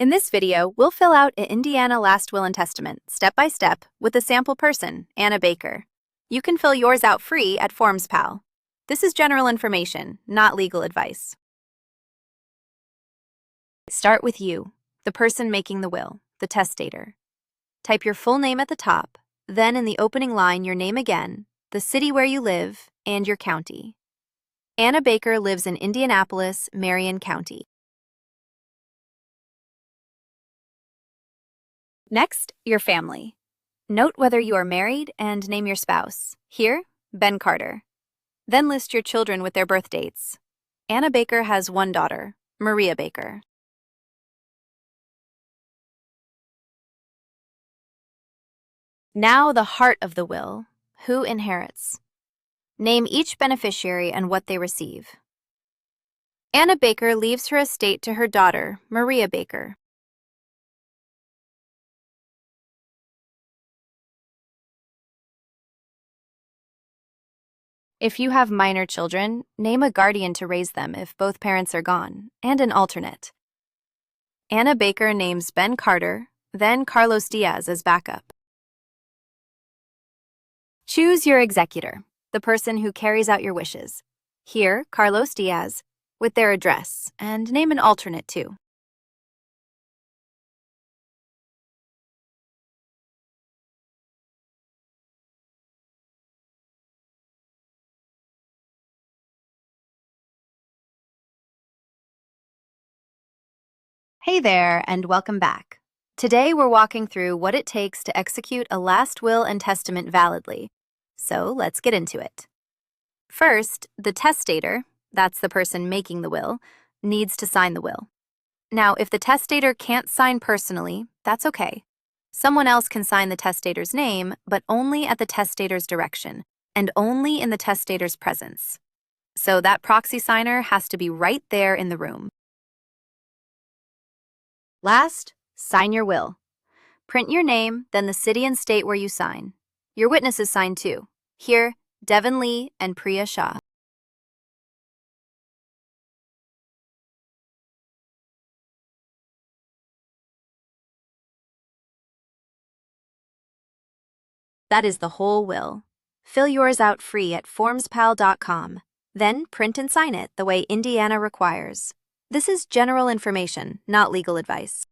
In this video, we'll fill out an Indiana last will and testament, step by step, with a sample person, Anna Baker. You can fill yours out free at FormsPal. This is general information, not legal advice. Start with you, the person making the will, the testator. Type your full name at the top, then in the opening line your name again, the city where you live, and your county. Anna Baker lives in Indianapolis, Marion County. Next, your family. Note whether you are married and name your spouse. Here, Ben Carter. Then list your children with their birth dates. Anna Baker has one daughter, Maria Baker. Now the heart of the will. Who inherits? Name each beneficiary and what they receive. Anna Baker leaves her estate to her daughter, Maria Baker. If you have minor children, name a guardian to raise them if both parents are gone, and an alternate. Anna Baker names Ben Carter, then Carlos Diaz as backup. Choose your executor, the person who carries out your wishes. Here, Carlos Diaz, with their address, and name an alternate too. Hey there, and welcome back. Today we're walking through what it takes to execute a last will and testament validly. So let's get into it. First, the testator, that's the person making the will, needs to sign the will. Now, if the testator can't sign personally, that's okay. Someone else can sign the testator's name, but only at the testator's direction, and only in the testator's presence. So that proxy signer has to be right there in the room. Last, sign your will. Print your name, then the city and state where you sign. Your witnesses sign too. Here, Devin Lee and Priya Shah. That is the whole will. Fill yours out free at FormsPal.com. Then print and sign it the way Indiana requires. This is general information, not legal advice.